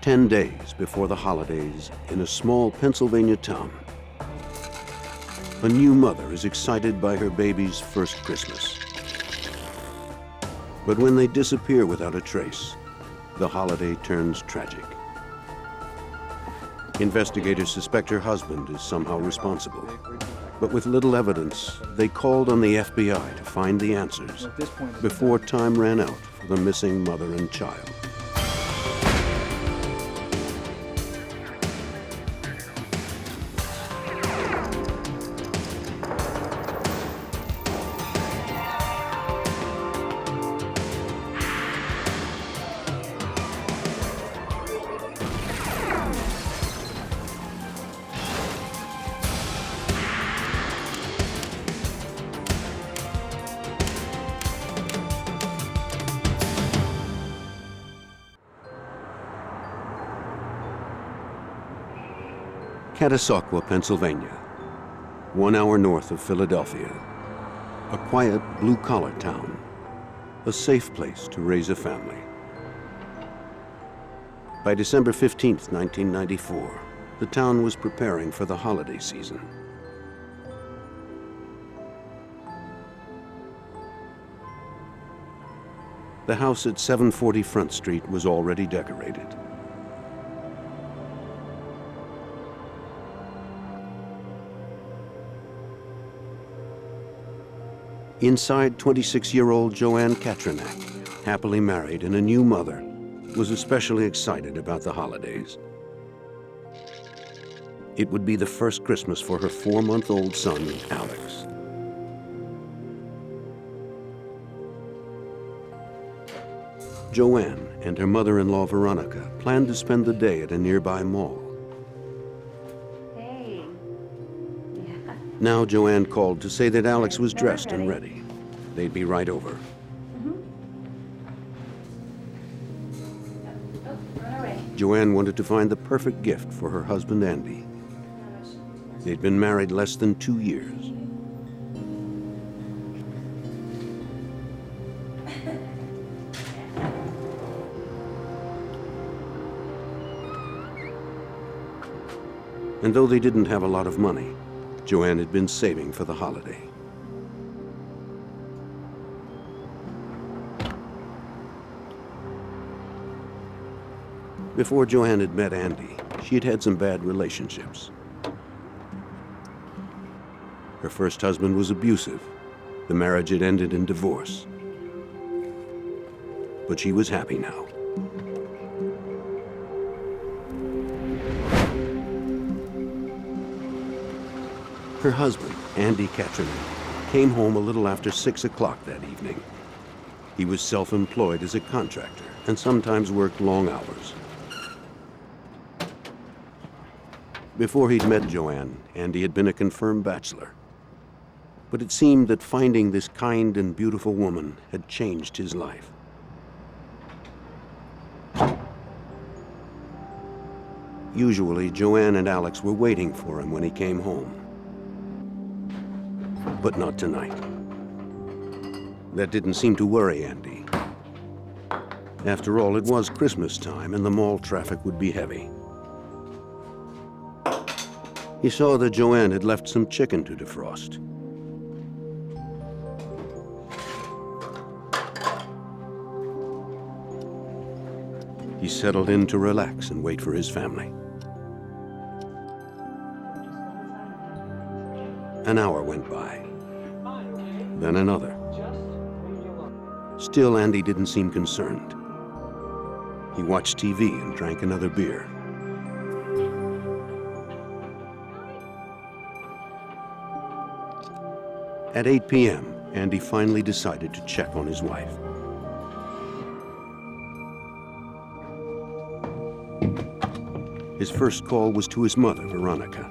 10 days before the holidays in a small Pennsylvania town. A new mother is excited by her baby's first Christmas. But when they disappear without a trace, the holiday turns tragic. Investigators suspect her husband is somehow responsible. But with little evidence, they called on the FBI to find the answers before time ran out for the missing mother and child. Catasauqua, Pennsylvania, 1 hour north of Philadelphia. A quiet, blue-collar town, a safe place to raise a family. By December 15th, 1994, the town was preparing for the holiday season. The house at 740 Front Street was already decorated. Inside, 26-year-old Joanne Katrinak, happily married and a new mother, was especially excited about the holidays. It would be the first Christmas for her 4-month-old son, Alex. Joanne and her mother-in-law, Veronica, planned to spend the day at a nearby mall. Now Joanne called to say that Alex was dressed and ready. They'd be right over. Joanne wanted to find the perfect gift for her husband, Andy. They'd been married less than 2 years. And though they didn't have a lot of money, Joanne had been saving for the holiday. Before Joanne had met Andy, she had had some bad relationships. Her first husband was abusive. The marriage had ended in divorce. But she was happy now. Her husband, Andy Katrinak, came home a little after 6 o'clock that evening. He was self-employed as a contractor and sometimes worked long hours. Before he'd met Joanne, Andy had been a confirmed bachelor. But it seemed that finding this kind and beautiful woman had changed his life. Usually, Joanne and Alex were waiting for him when he came home. But not tonight. That didn't seem to worry Andy. After all, it was Christmas time and the mall traffic would be heavy. He saw that Joanne had left some chicken to defrost. He settled in to relax and wait for his family. An hour went by, then another. Still, Andy didn't seem concerned. He watched TV and drank another beer. At 8 p.m., Andy finally decided to check on his wife. His first call was to his mother, Veronica.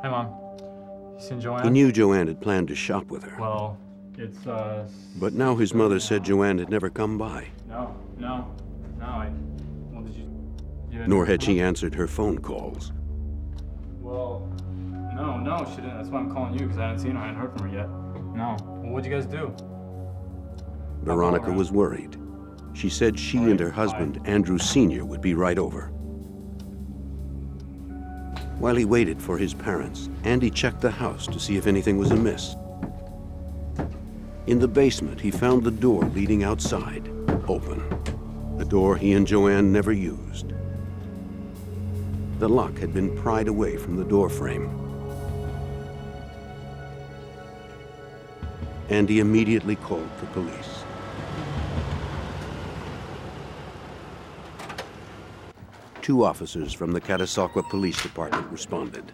Hi, Mom. You seen Joanne? He knew Joanne had planned to shop with her. Well, it's, But now his mother said Joanne had never come by. No, well, did you didn't... Nor had she answered her phone calls. Well, no, she didn't. That's why I'm calling you, because I hadn't seen her. I hadn't heard from her yet. No. Well, what'd you guys do? Veronica was worried. She said she and her husband, Andrew Sr., would be right over. While he waited for his parents, Andy checked the house to see if anything was amiss. In the basement, he found the door leading outside, open. A door he and Joanne never used. The lock had been pried away from the door frame. Andy immediately called the police. Two officers from the Catasauqua Police Department responded.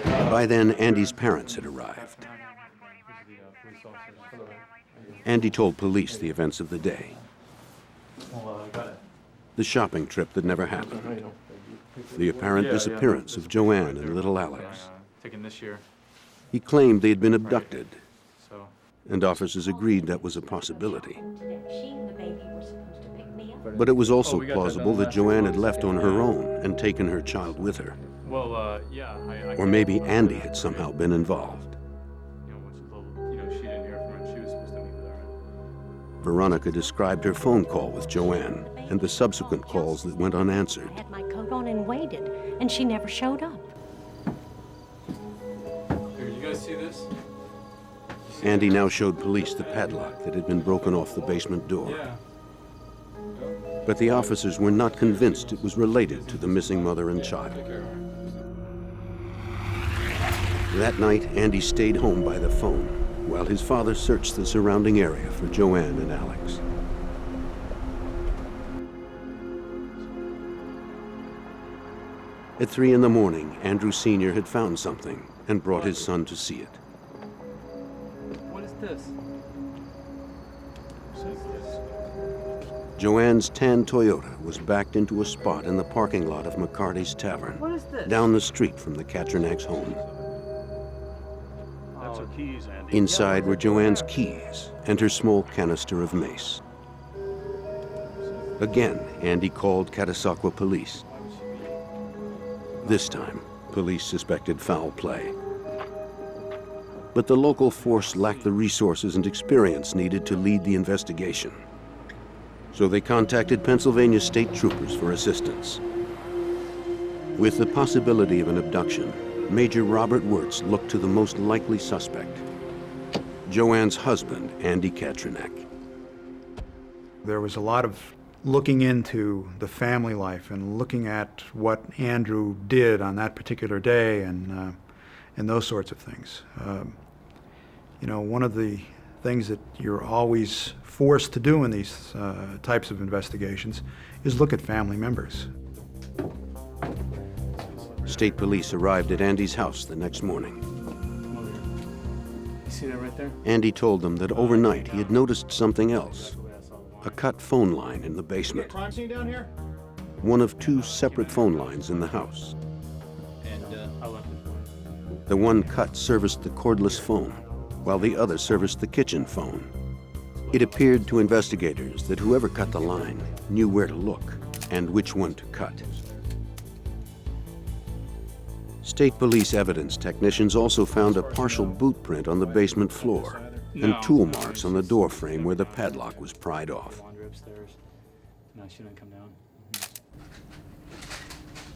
By then, Andy's parents had arrived. Andy told police the events of the day. The shopping trip that never happened. The apparent disappearance of Joanne and little Alex. Taken this year. He claimed they had been abducted, and officers agreed that was a possibility. But it was also plausible that Joanne had left on her own and taken her child with her. Well, yeah. Or maybe Andy had somehow been involved. She didn't hear from her. She was supposed to meet with her. Veronica described her phone call with Joanne and the subsequent calls that went unanswered. I had my coat on and waited, and she never showed up. Here, you guys see this? Andy now showed police the padlock that had been broken off the basement door. Yeah. But the officers were not convinced it was related to the missing mother and child. That night, Andy stayed home by the phone while his father searched the surrounding area for Joanne and Alex. At 3 in the morning, Andrew Sr. had found something and brought his son to see it. What is this? Joanne's tan Toyota was backed into a spot in the parking lot of McCarty's Tavern, What is this? down the street from the Katrinak's home. That's her keys, Andy. Inside were Joanne's keys and her small canister of mace. Again, Andy called Catasauqua police. This time, police suspected foul play. But the local force lacked the resources and experience needed to lead the investigation. So they contacted Pennsylvania state troopers for assistance. With the possibility of an abduction, Major Robert Wirtz looked to the most likely suspect, Joanne's husband, Andy Katrinak. There was a lot of looking into the family life and looking at what Andrew did on that particular day and those sorts of things. One of the things that you're always forced to do in these types of investigations is look at family members. State police arrived at Andy's house the next morning. You see that right there? Andy told them that overnight he had noticed something else, a cut phone line in the basement. Crime scene down here? One of two separate phone lines in the house. And I left it. The one cut serviced the cordless phone, while the other serviced the kitchen phone. It appeared to investigators that whoever cut the line knew where to look and which one to cut. State police evidence technicians also found a partial boot print on the basement floor and tool marks on the door frame where the padlock was pried off. Wander upstairs. No, she didn't come down.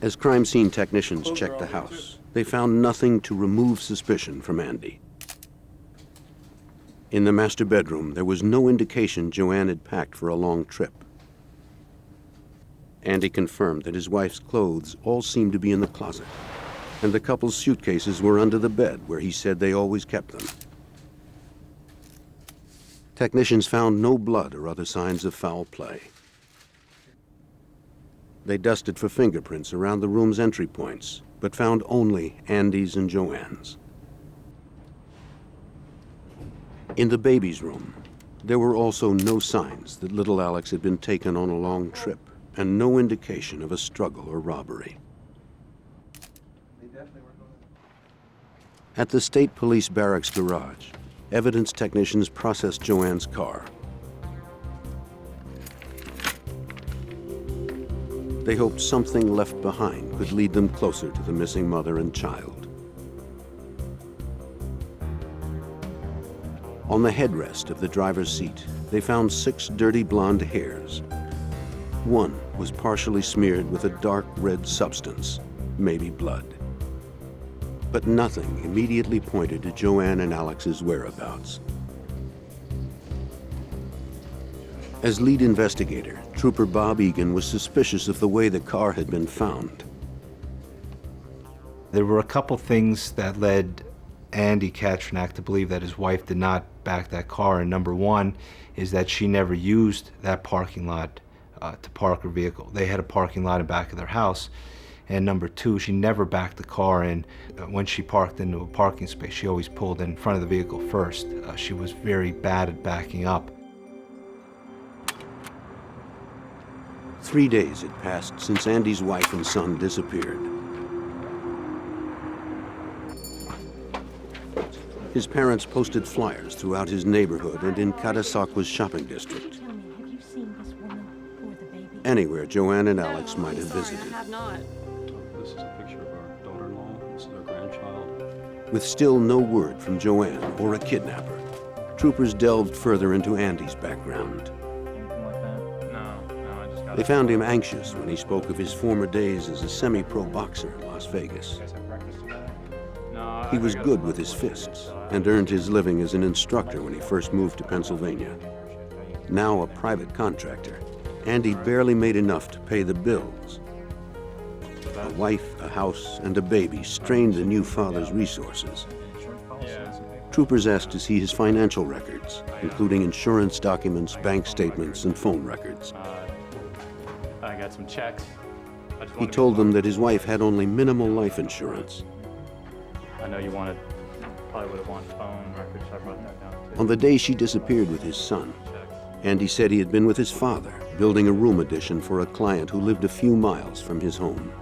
As crime scene technicians checked the house, they found nothing to remove suspicion from Andy. In the master bedroom, there was no indication Joanne had packed for a long trip. Andy confirmed that his wife's clothes all seemed to be in the closet, and the couple's suitcases were under the bed where he said they always kept them. Technicians found no blood or other signs of foul play. They dusted for fingerprints around the room's entry points, but found only Andy's and Joanne's. In the baby's room, there were also no signs that little Alex had been taken on a long trip, and no indication of a struggle or robbery. At the state police barracks garage, evidence technicians processed Joanne's car. They hoped something left behind could lead them closer to the missing mother and child. On the headrest of the driver's seat, they found 6 dirty blonde hairs. One was partially smeared with a dark red substance, maybe blood. But nothing immediately pointed to Joanne and Alex's whereabouts. As lead investigator, Trooper Bob Egan was suspicious of the way the car had been found. There were a couple things that led Andy Katrinak to believe that his wife did not back that car, and number one is that she never used that parking lot to park her vehicle. They had a parking lot in back of their house, and number two, she never backed the car in. When she parked into a parking space, she always pulled in front of the vehicle first. She was very bad at backing up. 3 days had passed since Andy's wife and son disappeared. His parents posted flyers throughout his neighborhood and in Catasauqua's shopping district. Tell me, have you seen this woman or the baby? Anywhere Joanne and Alex might have Sorry, visited. I have not. This is a picture of our daughter-in-law. This is our grandchild. With still no word from Joanne or a kidnapper, troopers delved further into Andy's background. Anything like that? No, I just got They found him anxious when he spoke of his former days as a semi-pro boxer in Las Vegas. No, He was good with his fists and earned his living as an instructor when he first moved to Pennsylvania. Now a private contractor, Andy barely made enough to pay the bills. A wife, a house, and a baby strained the new father's resources. Troopers asked to see his financial records, including insurance documents, bank statements, and phone records. I got some checks. He told them that his wife had only minimal life insurance. I know you probably would have wanted phone records, so I brought that down too. On the day she disappeared with his son, Andy said he had been with his father, building a room addition for a client who lived a few miles from his home.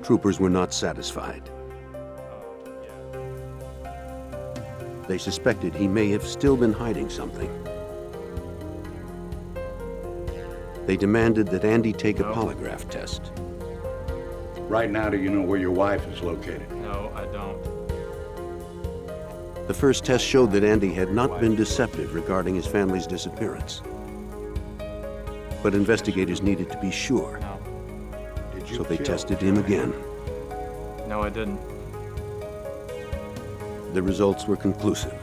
Troopers were not satisfied. They suspected he may have still been hiding something. They demanded that Andy take a polygraph test. Right now, do you know where your wife is located? No, I don't. The first test showed that Andy had not been deceptive regarding his family's disappearance. But investigators needed to be sure, No. Did you so they kill tested him again. No, I didn't. The results were conclusive.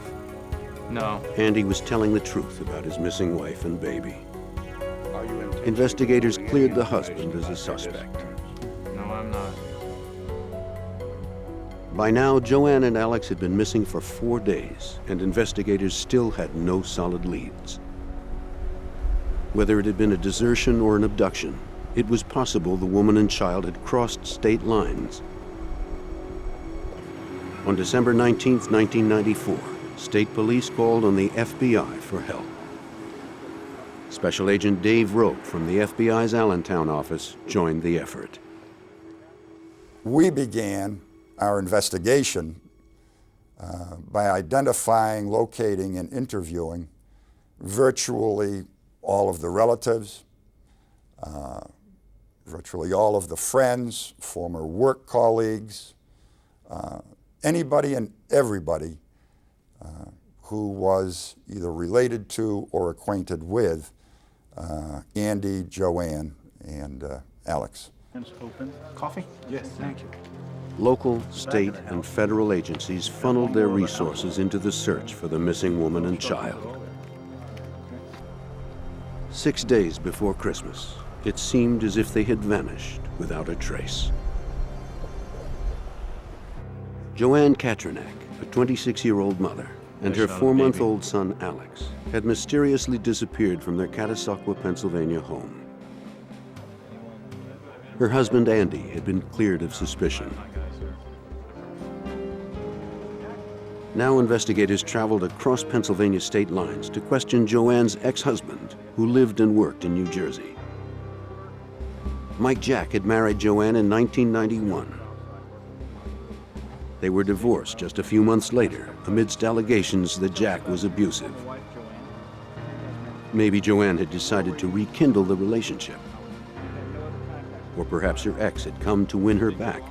No. Andy was telling the truth about his missing wife and baby. Are you intentionally Investigators doing cleared any the husband information as a about her suspect. disappearance? No, I'm not. By now, Joanne and Alex had been missing for 4 days, and investigators still had no solid leads. Whether it had been a desertion or an abduction, it was possible the woman and child had crossed state lines. On December 19, 1994, state police called on the FBI for help. Special Agent Dave Rope from the FBI's Allentown office joined the effort. We began our investigation by identifying, locating, and interviewing virtually all of the relatives, virtually all of the friends, former work colleagues, anybody and everybody who was either related to or acquainted with Andy, Joanne, and Alex. Open. Coffee? Yes, thank you. Local, state, and federal agencies funneled their resources into the search for the missing woman and child. 6 days before Christmas, it seemed as if they had vanished without a trace. Joanne Katrinak, a 26-year-old mother, and her 4-month-old son, Alex, had mysteriously disappeared from their Catasauqua, Pennsylvania home. Her husband, Andy, had been cleared of suspicion. Now investigators traveled across Pennsylvania state lines to question Joanne's ex-husband, who lived and worked in New Jersey. Mike Jack had married Joanne in 1991. They were divorced just a few months later, amidst allegations that Jack was abusive. Maybe Joanne had decided to rekindle the relationship. Or perhaps her ex had come to win her back.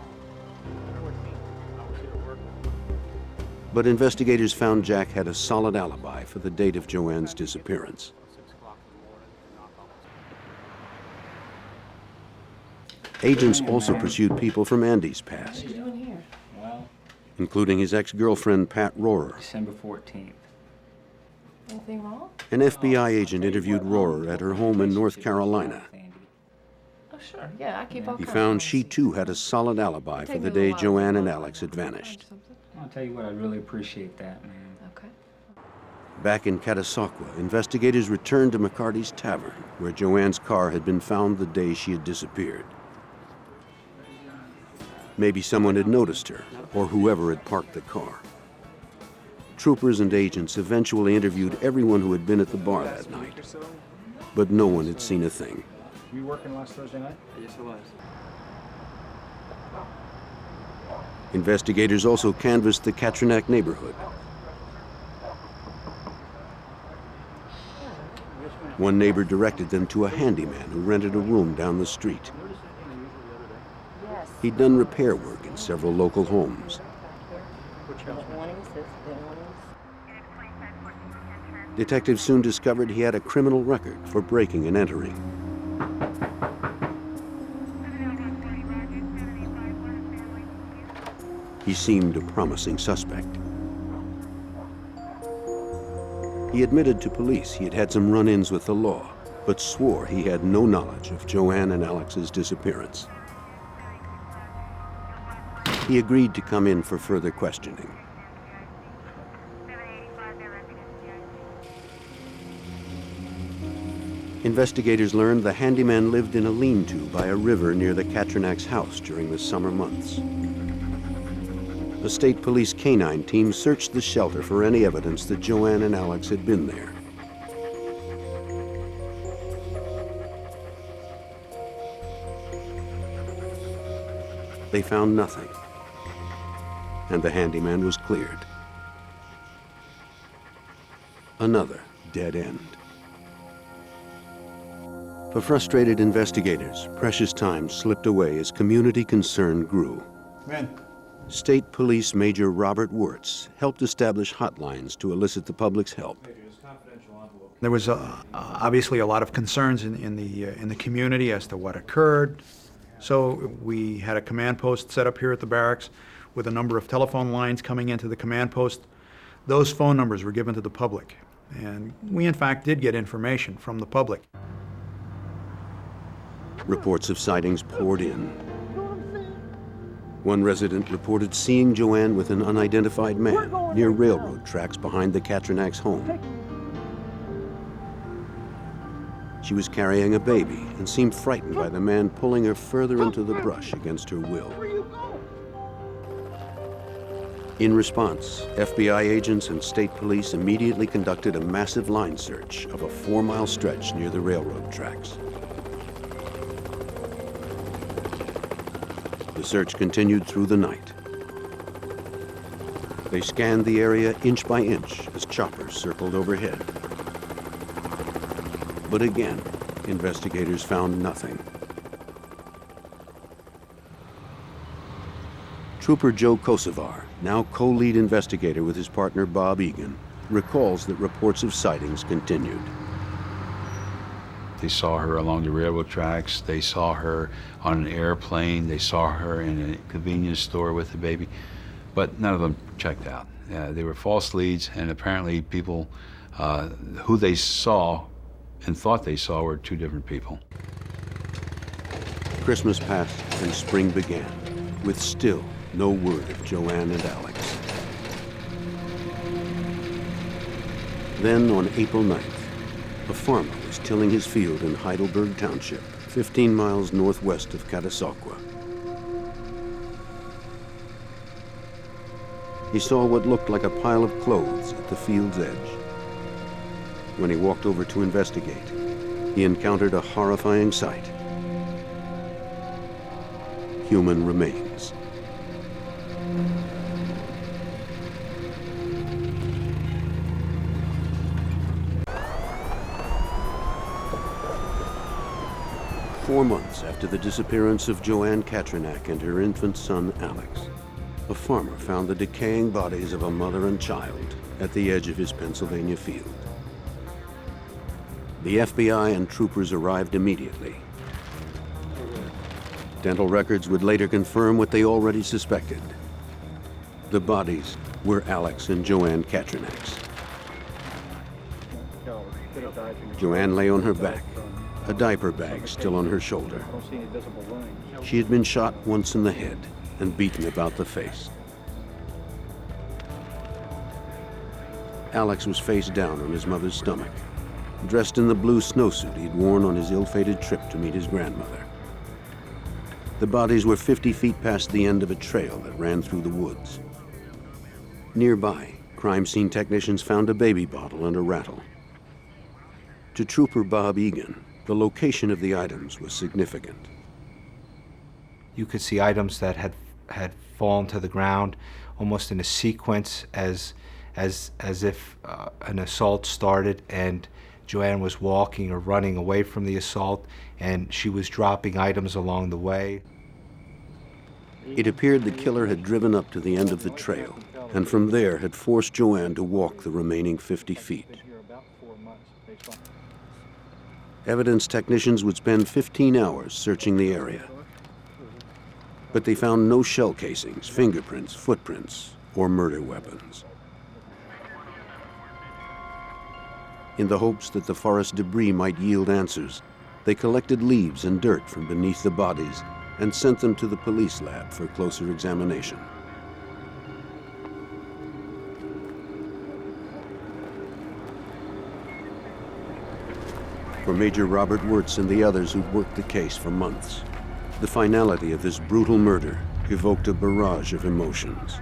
But investigators found Jack had a solid alibi for the date of Joanne's disappearance. Agents also pursued people from Andy's past, Well, including his ex-girlfriend Pat Rohrer. December 14th. Anything wrong? An FBI agent interviewed Rohrer at her home in North Carolina. Oh, sure. Yeah, I keep all He kinds found of she too had a solid alibi for Take the me a day little while. Joanne and Alex had vanished. I'll tell you what, I really appreciate that, man. Okay. Back in Catasauqua, investigators returned to McCarty's Tavern, where Joanne's car had been found the day she had disappeared. Maybe someone had noticed her, or whoever had parked the car. Troopers and agents eventually interviewed everyone who had been at the bar that night, but no one had seen a thing. Were you working last Thursday night? Yes, it was. Investigators also canvassed the Katrinac neighborhood. One neighbor directed them to a handyman who rented a room down the street. He'd done repair work in several local homes. Detectives soon discovered he had a criminal record for breaking and entering. He seemed a promising suspect. He admitted to police he had had some run-ins with the law, but swore he had no knowledge of Joanne and Alex's disappearance. He agreed to come in for further questioning. Investigators learned the handyman lived in a lean-to by a river near the Katrinac's house during the summer months. A state police canine team searched the shelter for any evidence that Joanne and Alex had been there. They found nothing, and the handyman was cleared. Another dead end. For frustrated investigators, precious time slipped away as community concern grew. Man. State Police Major Robert Wirtz helped establish hotlines to elicit the public's help. There was obviously a lot of concerns in the community as to what occurred. So we had a command post set up here at the barracks with a number of telephone lines coming into the command post. Those phone numbers were given to the public, and we in fact did get information from the public. Reports of sightings poured in. One resident reported seeing Joanne with an unidentified man near railroad tracks behind the Katrinac's home. She was carrying a baby and seemed frightened by the man pulling her further into the brush against her will. In response, FBI agents and state police immediately conducted a massive line search of a 4-mile stretch near the railroad tracks. The search continued through the night. They scanned the area inch by inch as choppers circled overhead. But again, investigators found nothing. Trooper Joe Kosovar, now co-lead investigator with his partner Bob Egan, recalls that reports of sightings continued. They saw her along the railroad tracks. They saw her on an airplane. They saw her in a convenience store with a baby, but none of them checked out. They were false leads, and apparently people who they saw and thought they saw were two different people. Christmas passed and spring began, with still no word of Joanne and Alex. Then on April 9th, a farmer was tilling his field in Heidelberg Township, 15 miles northwest of Catasauqua. He saw what looked like a pile of clothes at the field's edge. When he walked over to investigate, he encountered a horrifying sight. Human remains. Four months after the disappearance of Joanne Katrinac and her infant son, Alex, a farmer found the decaying bodies of a mother and child at the edge of his Pennsylvania field. The FBI and troopers arrived immediately. Dental records would later confirm what they already suspected. The bodies were Alex and Joanne Katrinak's. Joanne lay on her back, a diaper bag still on her shoulder. She had been shot once in the head and beaten about the face. Alex was face down on his mother's stomach, dressed in the blue snowsuit he'd worn on his ill-fated trip to meet his grandmother. The bodies were 50 feet past the end of a trail that ran through the woods. Nearby, crime scene technicians found a baby bottle and a rattle. To Trooper Bob Egan, the location of the items was significant. You could see items that had fallen to the ground almost in a sequence as if an assault started and Joanne was walking or running away from the assault, and she was dropping items along the way. It appeared the killer had driven up to the end of the trail, and from there had forced Joanne to walk the remaining 50 feet. Evidence technicians would spend 15 hours searching the area, but they found no shell casings, fingerprints, footprints, or murder weapons. In the hopes that the forest debris might yield answers, they collected leaves and dirt from beneath the bodies and sent them to the police lab for closer examination. For Major Robert Wirtz and the others who'd worked the case for months, the finality of this brutal murder evoked a barrage of emotions.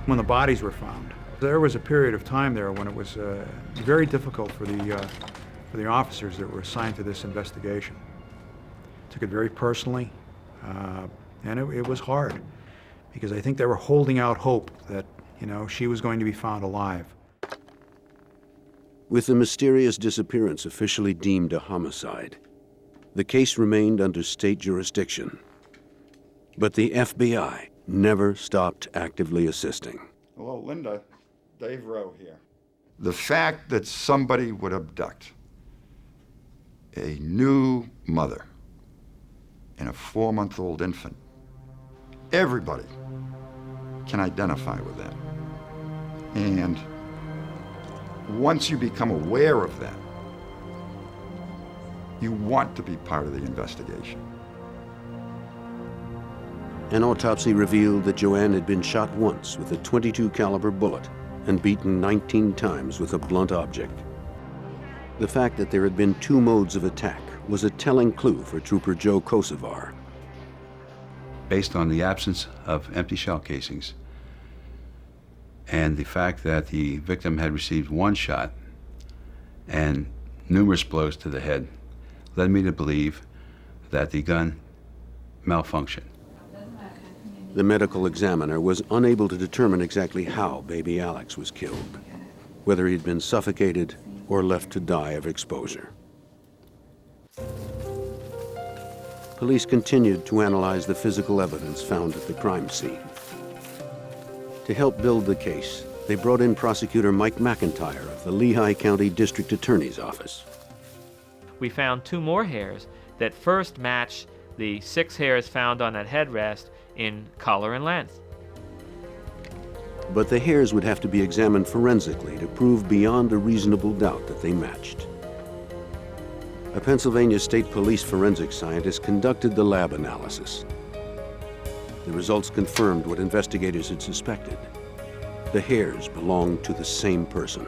When the bodies were found, there was a period of time there when it was very difficult for the officers that were assigned to this investigation. Took it very personally, and it was hard because I think they were holding out hope that, you know, she was going to be found alive. With the mysterious disappearance officially deemed a homicide, the case remained under state jurisdiction. But the FBI never stopped actively assisting. Hello, Linda. Dave Rowe here. The fact that somebody would abduct a new mother and a 4-month-old infant, everybody can identify with that. And once you become aware of that, you want to be part of the investigation. An autopsy revealed that Joanne had been shot once with a .22 caliber bullet and beaten 19 times with a blunt object. The fact that there had been 2 modes of attack was a telling clue for Trooper Joe Kosovar. Based on the absence of empty shell casings and the fact that the victim had received 1 shot and numerous blows to the head, led me to believe that the gun malfunctioned. The medical examiner was unable to determine exactly how baby Alex was killed, whether he'd been suffocated or left to die of exposure. Police continued to analyze the physical evidence found at the crime scene. To help build the case, they brought in prosecutor Mike McIntyre of the Lehigh County District Attorney's Office. We found 2 more hairs that first match the 6 hairs found on that headrest in color and length. But the hairs would have to be examined forensically to prove beyond a reasonable doubt that they matched. A Pennsylvania State Police forensic scientist conducted the lab analysis. The results confirmed what investigators had suspected. The hairs belonged to the same person.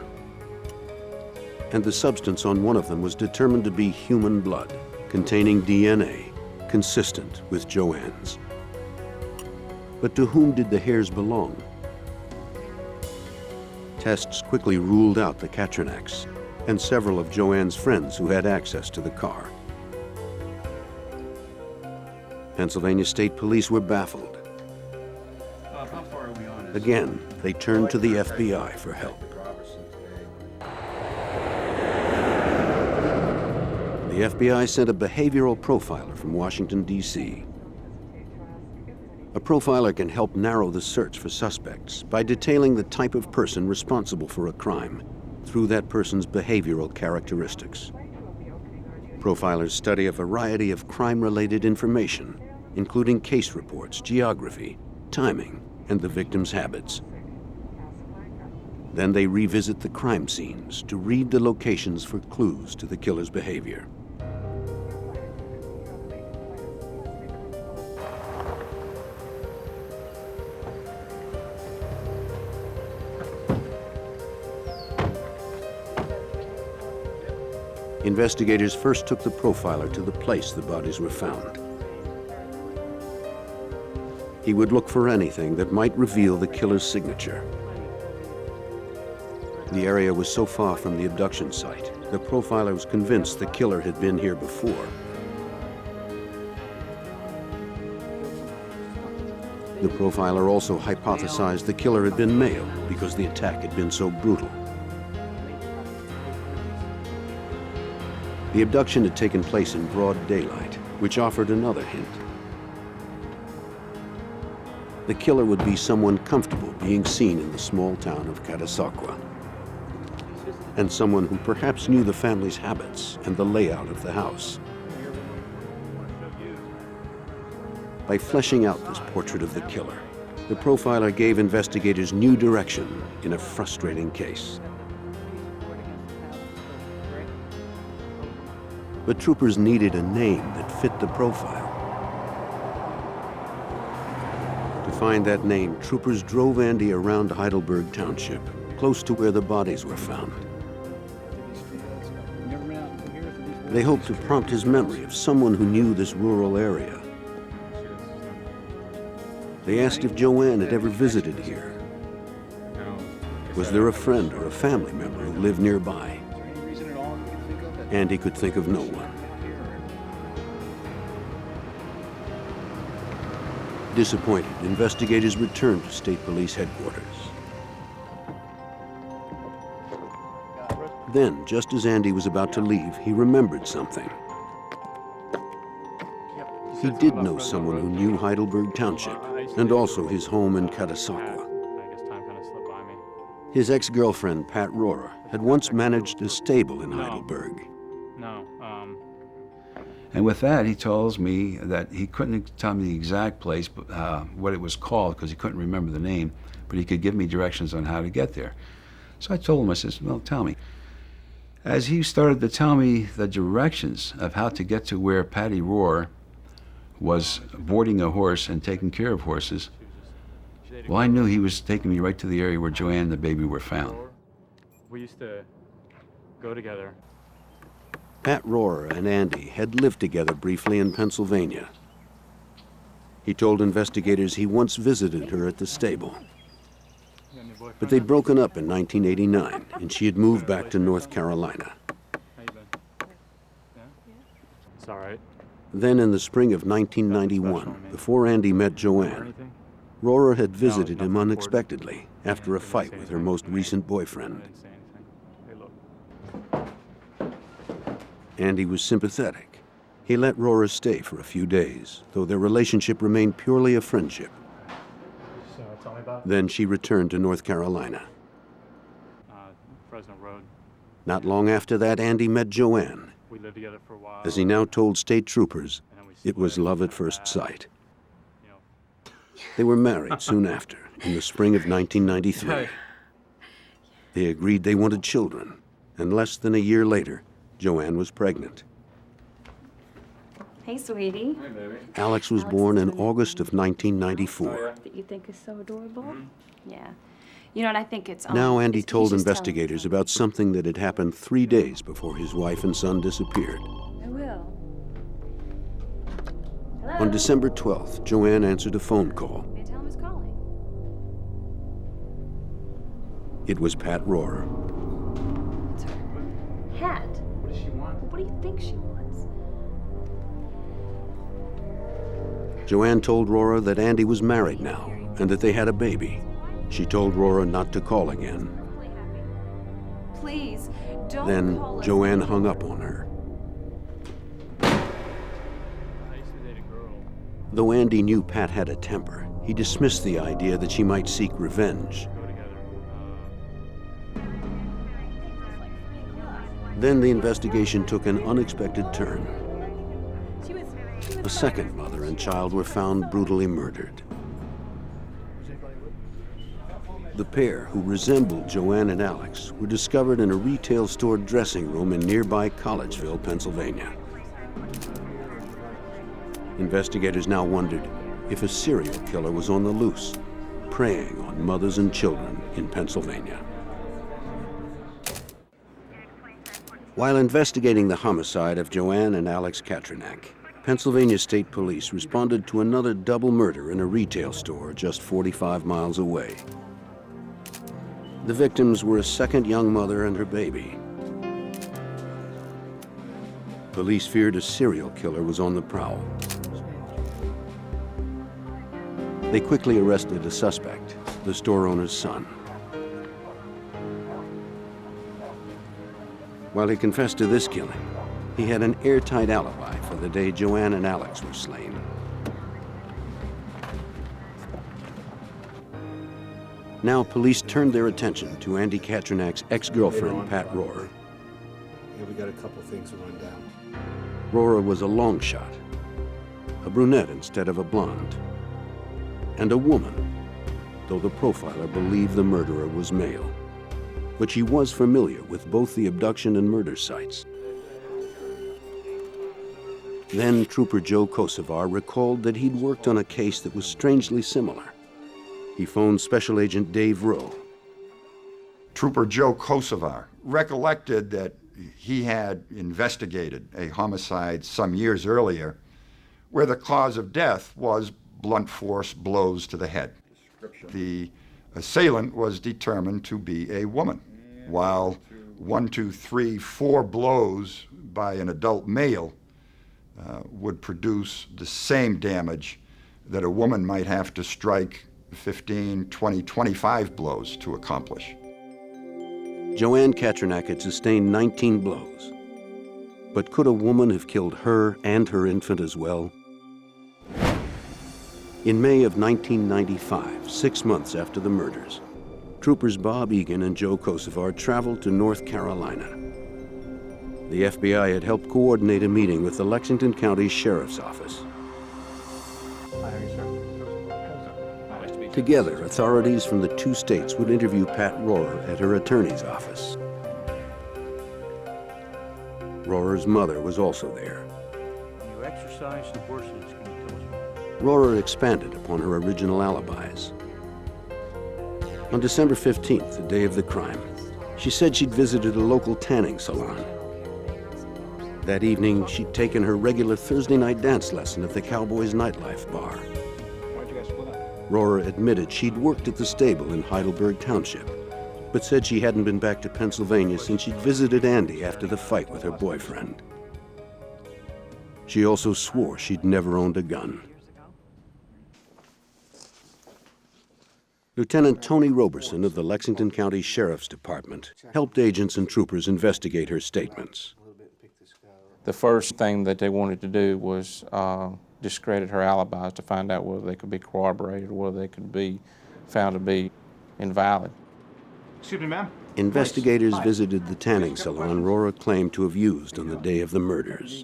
And the substance on one of them was determined to be human blood, containing DNA consistent with Joanne's. But to whom did the hairs belong? Tests quickly ruled out the Katrinaks and several of Joanne's friends who had access to the car. Pennsylvania State Police were baffled. How far are we on this? Again, they turned to the FBI for help. The FBI sent a behavioral profiler from Washington, D.C. A profiler can help narrow the search for suspects by detailing the type of person responsible for a crime through that person's behavioral characteristics. Profilers study a variety of crime-related information, including case reports, geography, timing, and the victim's habits. Then they revisit the crime scenes to read the locations for clues to the killer's behavior. Investigators first took the profiler to the place the bodies were found. He would look for anything that might reveal the killer's signature. The area was so far from the abduction site, the profiler was convinced the killer had been here before. The profiler also hypothesized the killer had been male because the attack had been so brutal. The abduction had taken place in broad daylight, which offered another hint. The killer would be someone comfortable being seen in the small town of Catasauqua, and someone who perhaps knew the family's habits and the layout of the house. By fleshing out this portrait of the killer, the profiler gave investigators new direction in a frustrating case. But troopers needed a name that fit the profile. To find that name, troopers drove Andy around Heidelberg Township, close to where the bodies were found. They hoped to prompt his memory of someone who knew this rural area. They asked if Joanne had ever visited here. Was there a friend or a family member who lived nearby? Andy could think of no one. Disappointed, investigators returned to State Police headquarters. Then, just as Andy was about to leave, he remembered something. He did know someone who knew Heidelberg Township, and also his home in Catasauqua. His ex-girlfriend, Pat Rohrer, had once managed a stable in Heidelberg. And with that, he tells me that he couldn't tell me the exact place, what it was called, because he couldn't remember the name, but he could give me directions on how to get there. So I told him, I said, well, tell me. As he started to tell me the directions of how to get to where Patty Rohrer was boarding a horse and taking care of horses, well, I knew he was taking me right to the area where Joanne and the baby were found. We used to go together. Pat Rohrer and Andy had lived together briefly in Pennsylvania. He told investigators he once visited her at the stable. But they'd broken up in 1989, and she had moved back to North Carolina. How you been? Yeah? It's all right. Then in the spring of 1991, before Andy met Joanne, Rohrer had visited him unexpectedly after a fight with her most recent boyfriend. Andy was sympathetic. He let Rohrer stay for a few days, though their relationship remained purely a friendship. So tell me about Then she returned to North Carolina. Fresno Road. Not long after that, Andy met Joanne. We lived together for a while. As he now told state troopers, it was love at first sight. They were married soon after, in the spring of 1993. They agreed they wanted children, and less than a year later, Joanne was pregnant. Hey, sweetie. Hey, baby. Alex was born in August of 1994. That you think is so adorable? Yeah. You know what, I think it's... Now Andy he's told just investigators about something that had happened 3 days before his wife and son disappeared. I will. Hello? On December 12th, Joanne answered a phone call. May I tell him who's calling? It was Pat Rohrer. It's her. Pat. What does she want? What do you think she wants? Joanne told Rohrer that Andy was married now and that they had a baby. She told Rohrer not to call again. Please, don't Then call us. Joanne hung up on her. I used to date a girl. Though Andy knew Pat had a temper, he dismissed the idea that she might seek revenge. Then the investigation took an unexpected turn. A second mother and child were found brutally murdered. The pair, who resembled Joanne and Alex, were discovered in a retail store dressing room in nearby Collegeville, Pennsylvania. Investigators now wondered if a serial killer was on the loose, preying on mothers and children in Pennsylvania. While investigating the homicide of Joanne and Alex Katrinak, Pennsylvania State Police responded to another double murder in a retail store just 45 miles away. The victims were a second young mother and her baby. Police feared a serial killer was on the prowl. They quickly arrested a suspect, the store owner's son. While he confessed to this killing, he had an airtight alibi for the day Joanne and Alex were slain. Now police turned their attention to Andy Katrinak's ex-girlfriend, Pat Rohrer. Yeah, we got a couple things to run down. Rohrer was a long shot, a brunette instead of a blonde, and a woman, though the profiler believed the murderer was male. But she was familiar with both the abduction and murder sites. Then Trooper Joe Kosovar recalled that he'd worked on a case that was strangely similar. He phoned Special Agent Dave Rowe. Trooper Joe Kosovar recollected that he had investigated a homicide some years earlier where the cause of death was blunt force blows to the head. The assailant was determined to be a woman, while 1, 2, 3, 4 blows by an adult male would produce the same damage that a woman might have to strike 15, 20, 25 blows to accomplish. Joanne Katrinak had sustained 19 blows. But could a woman have killed her and her infant as well? In May of 1995, 6 months after the murders, troopers Bob Egan and Joe Kosovar traveled to North Carolina. The FBI had helped coordinate a meeting with the Lexington County Sheriff's Office. Together, authorities from the 2 states would interview Pat Rohrer at her attorney's office. Rohrer's mother was also there. You exercise the horses, can you tell us? Rohrer expanded upon her original alibis. On December 15th, the day of the crime, she said she'd visited a local tanning salon. That evening, she'd taken her regular Thursday night dance lesson at the Cowboys Nightlife bar. Why'd you guys split up? Rohrer admitted she'd worked at the stable in Heidelberg Township, but said she hadn't been back to Pennsylvania since she'd visited Andy after the fight with her boyfriend. She also swore she'd never owned a gun. Lieutenant Tony Roberson of the Lexington County Sheriff's Department helped agents and troopers investigate her statements. The first thing that they wanted to do was discredit her alibis to find out whether they could be corroborated or whether they could be found to be invalid. Excuse me, ma'am. Investigators visited the tanning salon Rohrer claimed to have used on the day of the murders.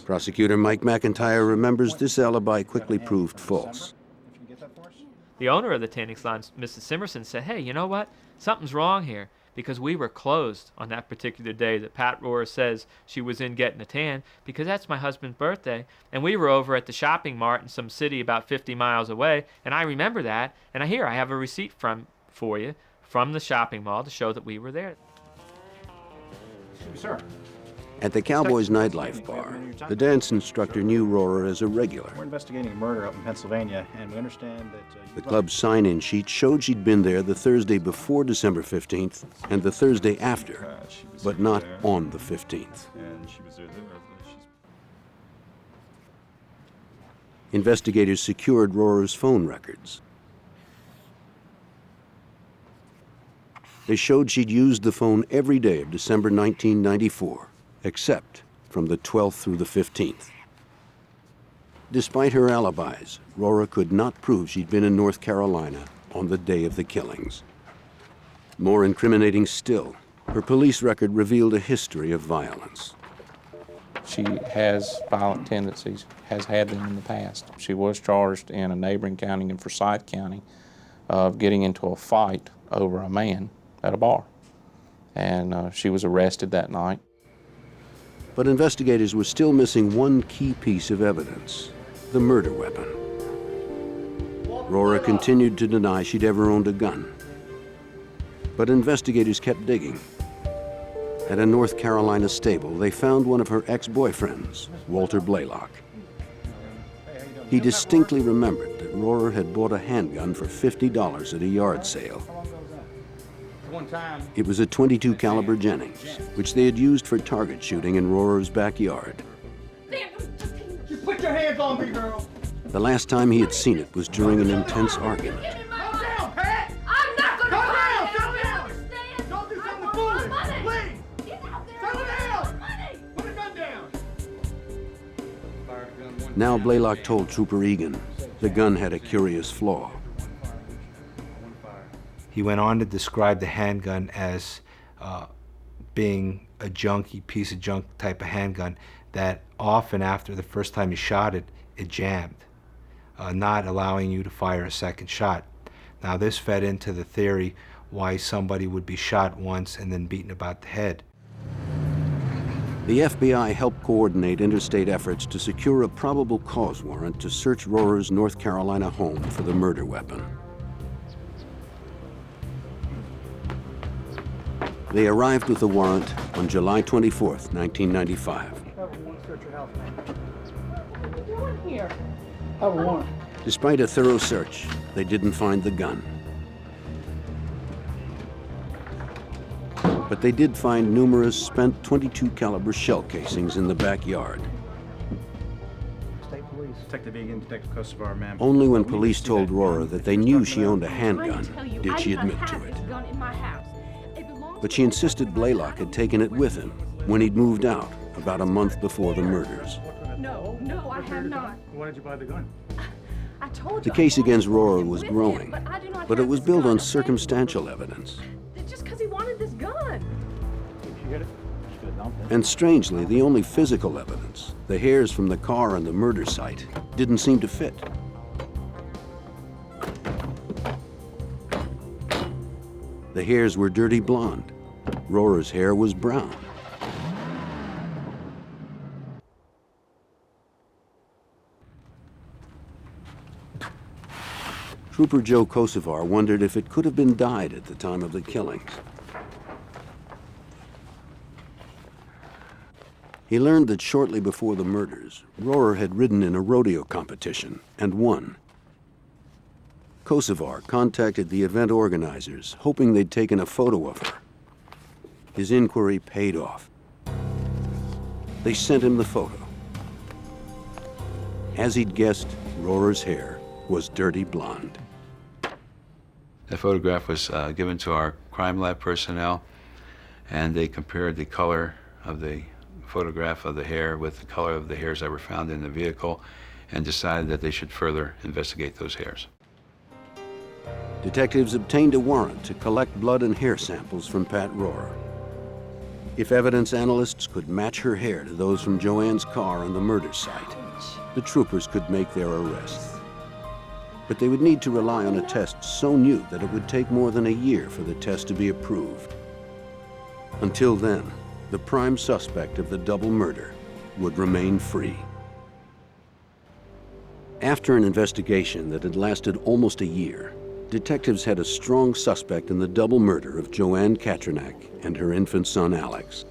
Prosecutor Mike McIntyre remembers this alibi quickly proved false. The owner of the tanning salon, Mrs. Simerson, said, hey, you know what? Something's wrong here, because we were closed on that particular day that Pat Rohrer says she was in getting a tan, because that's my husband's birthday, and we were over at the shopping mart in some city about 50 miles away, and I remember that, and I have a receipt for you from the shopping mall to show that we were there. Excuse me, sir. At the Cowboys Nightlife bar, the dance instructor knew Rohrer as a regular. We're investigating a murder up in Pennsylvania, and we understand that... The club's sign-in sheet showed she'd been there the Thursday before December 15th and the Thursday after, but not on the 15th. Investigators secured Rohrer's phone records. They showed she'd used the phone every day of December 1994, except from the 12th through the 15th. Despite her alibis, Rora could not prove she'd been in North Carolina on the day of the killings. More incriminating still, her police record revealed a history of violence. She has violent tendencies, has had them in the past. She was charged in a neighboring county, in Forsyth County, of getting into a fight over a man at a bar. And she was arrested that night. But investigators were still missing one key piece of evidence, the murder weapon. Rora continued to deny she'd ever owned a gun. But investigators kept digging. At a North Carolina stable, they found one of her ex-boyfriends, Walter Blaylock. He distinctly remembered that Rora had bought a handgun for $50 at a yard sale. It was a .22 caliber Jennings, which they had used for target shooting in Rora's backyard. You put your hands on me, girl! The last time he had seen it was during an intense argument. Calm down, Pat! I'm not gonna calm down! Settle down! Don't do something foolish! Please! Settle down! Put a gun down! Now Blaylock told Trooper Egan the gun had a curious flaw. He went on to describe the handgun as being a junky piece of junk type of handgun that often after the first time you shot it, it jammed, not allowing you to fire a second shot. Now this fed into the theory why somebody would be shot once and then beaten about the head. The FBI helped coordinate interstate efforts to secure a probable cause warrant to search Rora's North Carolina home for the murder weapon. They arrived with the warrant on July 24th, 1995. What are you doing here? Have a warrant. Despite a thorough search, they didn't find the gun. But they did find numerous spent .22 caliber shell casings in the backyard. State Police. Detective Egan, Detective Kosovar, ma'am. Only when police told Rora that they knew she owned a handgun did she admit to it. But she insisted Blaylock had taken it with him when he'd moved out about a month before the murders. No, I have not. Why did you buy the gun? I told The you. case against Rora was growing, I do not but it have was this built gun, on okay? circumstantial evidence. Just because he wanted this gun. Did you get it? She could have dumped it. And strangely, the only physical evidence, the hairs from the car and the murder site, didn't seem to fit. The hairs were dirty blonde. Rora's hair was brown. Trooper Joe Kosovar wondered if it could have been dyed at the time of the killings. He learned that shortly before the murders, Rora had ridden in a rodeo competition and won. Kosovar contacted the event organizers, hoping they'd taken a photo of her. His inquiry paid off. They sent him the photo. As he'd guessed, Rora's hair was dirty blonde. The photograph was given to our crime lab personnel, and they compared the color of the photograph of the hair with the color of the hairs that were found in the vehicle and decided that they should further investigate those hairs. Detectives obtained a warrant to collect blood and hair samples from Pat Rora. If evidence analysts could match her hair to those from Joanne's car on the murder site, the troopers could make their arrest. But they would need to rely on a test so new that it would take more than a year for the test to be approved. Until then, the prime suspect of the double murder would remain free. After an investigation that had lasted almost a year, detectives had a strong suspect in the double murder of Joanne Katranak and her infant son, Alex.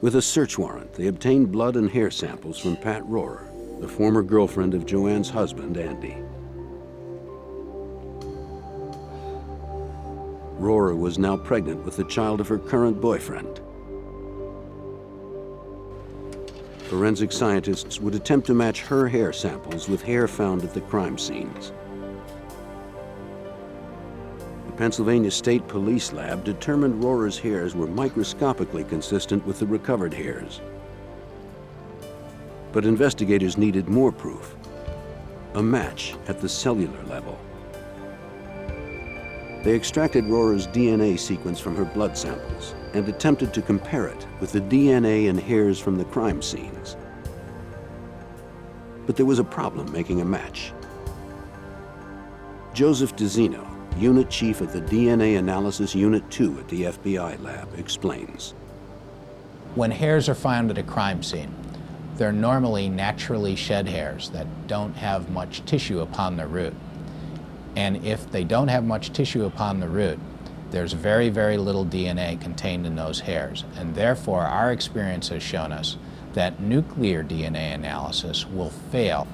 With a search warrant, they obtained blood and hair samples from Pat Rora, the former girlfriend of Joanne's husband, Andy. Rora was now pregnant with the child of her current boyfriend. Forensic scientists would attempt to match her hair samples with hair found at the crime scenes. The Pennsylvania State Police Lab determined Rora's hairs were microscopically consistent with the recovered hairs. But investigators needed more proof, a match at the cellular level. They extracted Rora's DNA sequence from her blood samples and attempted to compare it with the DNA and hairs from the crime scenes. But there was a problem making a match. Joseph DeZino, Unit Chief of the DNA Analysis Unit 2 at the FBI lab, explains. When hairs are found at a crime scene, they're normally naturally shed hairs that don't have much tissue upon the root. And if they don't have much tissue upon the root, there's very, very little DNA contained in those hairs. And therefore, our experience has shown us that nuclear DNA analysis will fail.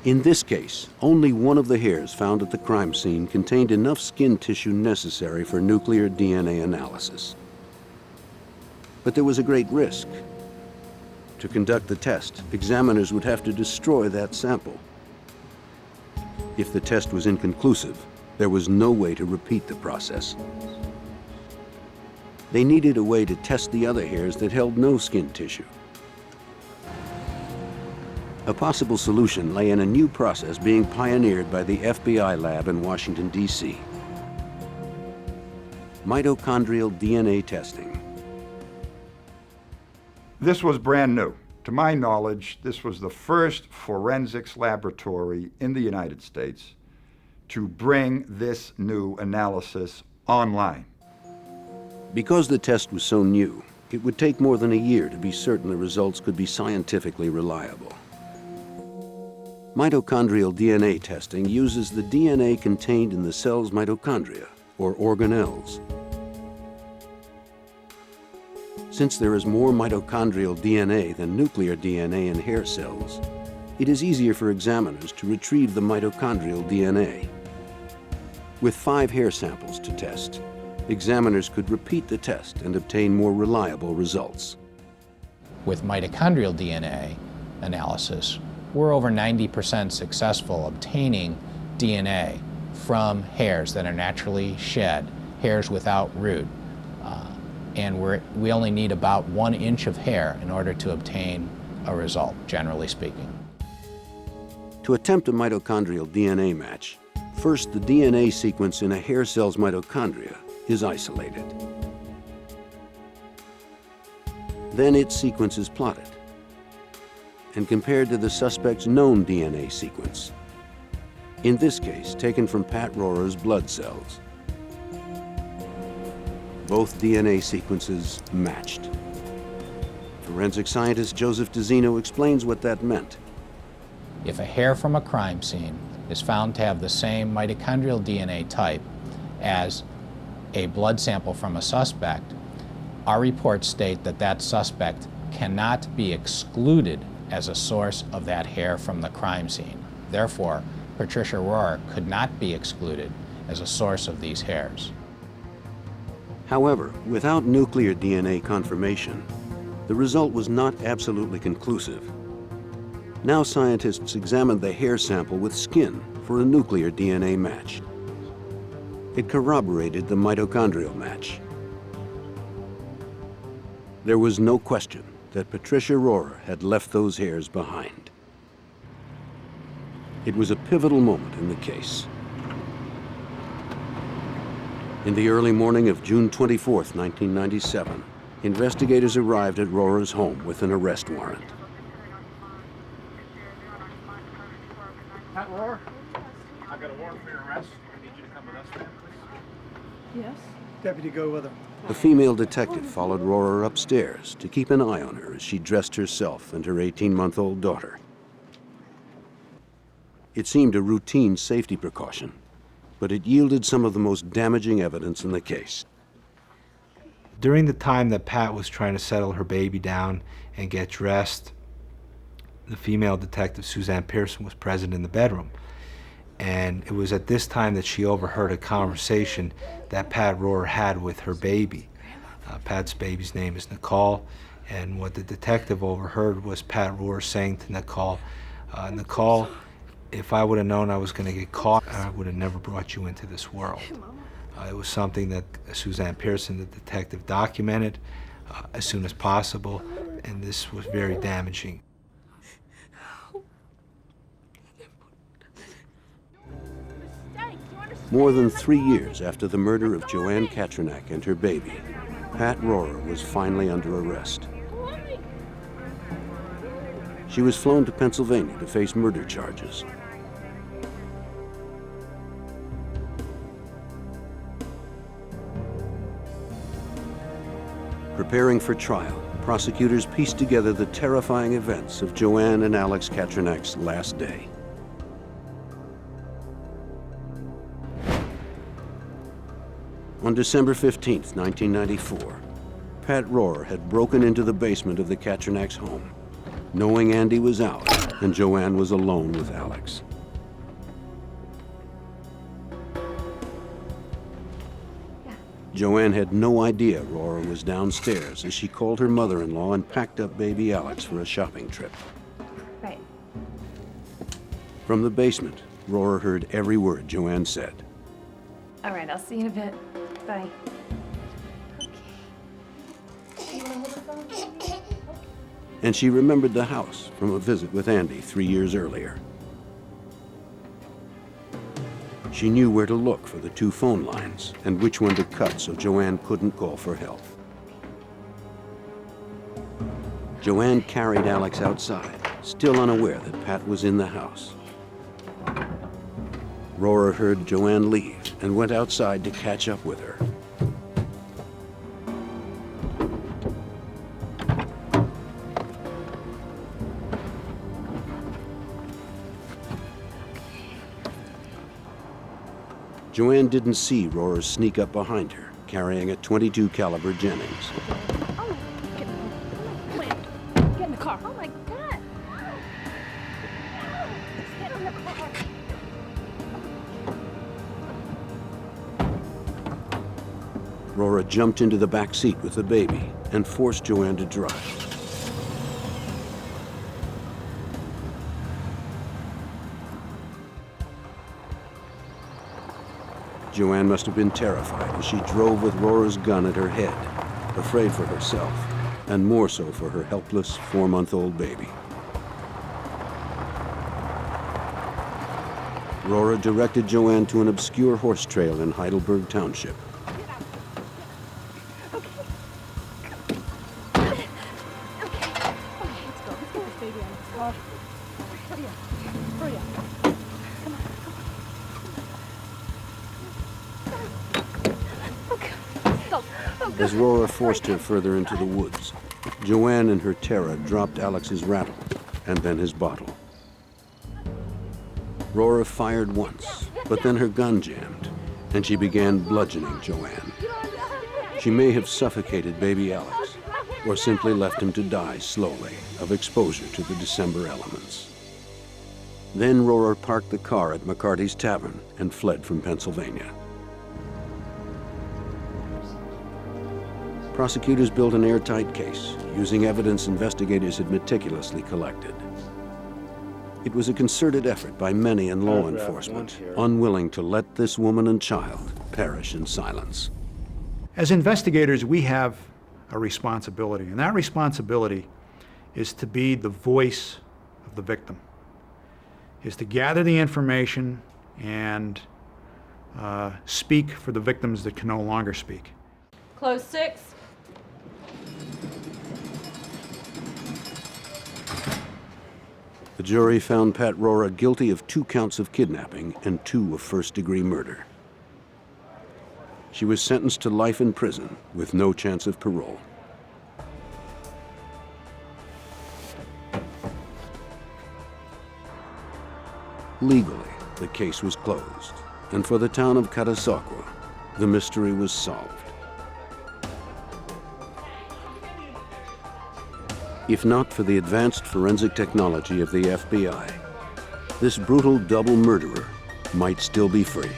In this case, only one of the hairs found at the crime scene contained enough skin tissue necessary for nuclear DNA analysis. But there was a great risk. To conduct the test, examiners would have to destroy that sample. If the test was inconclusive, there was no way to repeat the process. They needed a way to test the other hairs that held no skin tissue. A possible solution lay in a new process being pioneered by the FBI lab in Washington, D.C. Mitochondrial DNA testing. This was brand new. To my knowledge, this was the first forensics laboratory in the United States to bring this new analysis online. Because the test was so new, it would take more than a year to be certain the results could be scientifically reliable. Mitochondrial DNA testing uses the DNA contained in the cell's mitochondria, or organelles. Since there is more mitochondrial DNA than nuclear DNA in hair cells, it is easier for examiners to retrieve the mitochondrial DNA. With 5 hair samples to test, examiners could repeat the test and obtain more reliable results. With mitochondrial DNA analysis, we're over 90% successful obtaining DNA from hairs that are naturally shed, hairs without root. And we only need about 1 inch of hair in order to obtain a result, generally speaking. To attempt a mitochondrial DNA match, first the DNA sequence in a hair cell's mitochondria is isolated. Then its sequence is plotted and compared to the suspect's known DNA sequence, in this case taken from Pat Rora's blood cells. Both DNA sequences matched. Forensic scientist Joseph DeZino explains what that meant. If a hair from a crime scene is found to have the same mitochondrial DNA type as a blood sample from a suspect, our reports state that that suspect cannot be excluded as a source of that hair from the crime scene. Therefore, Patricia Rora could not be excluded as a source of these hairs. However, without nuclear DNA confirmation, the result was not absolutely conclusive. Now scientists examined the hair sample with skin for a nuclear DNA match. It corroborated the mitochondrial match. There was no question that Patricia Rora had left those hairs behind. It was a pivotal moment in the case. In the early morning of June 24, 1997, investigators arrived at Rora's home with an arrest warrant. Pat Roar, I've got a warrant for your arrest. I need you to come with us, ma'am, please. Yes? Deputy, go with her. A female detective followed Rora upstairs to keep an eye on her as she dressed herself and her 18-month-old daughter. It seemed a routine safety precaution, but it yielded some of the most damaging evidence in the case. During the time that Pat was trying to settle her baby down and get dressed, the female detective, Suzanne Pearson, was present in the bedroom. And it was at this time that she overheard a conversation that Pat Roar had with her baby. Pat's baby's name is Nicole, and what the detective overheard was Pat Roar saying to Nicole, Nicole, if I would have known I was going to get caught, I would have never brought you into this world. It was something that Suzanne Pearson, the detective, documented as soon as possible, and this was very damaging. More than 3 years after the murder of Joanne Katranak and her baby, Pat Rohrer was finally under arrest. She was flown to Pennsylvania to face murder charges. Preparing for trial, prosecutors pieced together the terrifying events of Joanne and Alex Katranak's last day. On December 15, 1994, Pat Rohrer had broken into the basement of the Katranak's home, knowing Andy was out and Joanne was alone with Alex. Joanne had no idea Rohrer was downstairs as she called her mother-in-law and packed up baby Alex for a shopping trip. Right. From the basement, Rohrer heard every word Joanne said. All right, I'll see you in a bit. Bye. And she remembered the house from a visit with Andy 3 years earlier. She knew where to look for the 2 phone lines and which one to cut so Joanne couldn't call for help. Joanne carried Alex outside, still unaware that Pat was in the house. Rohrer heard Joanne leave and went outside to catch up with her. Joanne didn't see Rohrer sneak up behind her, carrying a .22 caliber Jennings. Oh my God. Get in the car. Oh my God. Get in the car. Rohrer jumped into the back seat with the baby and forced Joanne to drive. Joanne must have been terrified as she drove with Rohrer's gun at her head, afraid for herself, and more so for her helpless 4-month-old baby. Rohrer directed Joanne to an obscure horse trail in Heidelberg Township. As Rohrer forced her further into the woods, Joanne in her terror dropped Alex's rattle and then his bottle. Rohrer fired once, but then her gun jammed, and she began bludgeoning Joanne. She may have suffocated baby Alex, or simply left him to die slowly of exposure to the December elements. Then Rohrer parked the car at McCarty's Tavern and fled from Pennsylvania. Prosecutors built an airtight case, using evidence investigators had meticulously collected. It was a concerted effort by many in law enforcement, unwilling to let this woman and child perish in silence. As investigators, we have a responsibility, and that responsibility is to be the voice of the victim, is to gather the information and speak for the victims that can no longer speak. Close 6. The jury found Pat Rohrer guilty of 2 counts of kidnapping and 2 of first-degree murder. She was sentenced to life in prison with no chance of parole. Legally, the case was closed, and for the town of Catasauqua, the mystery was solved. If not for the advanced forensic technology of the FBI, this brutal double murderer might still be free.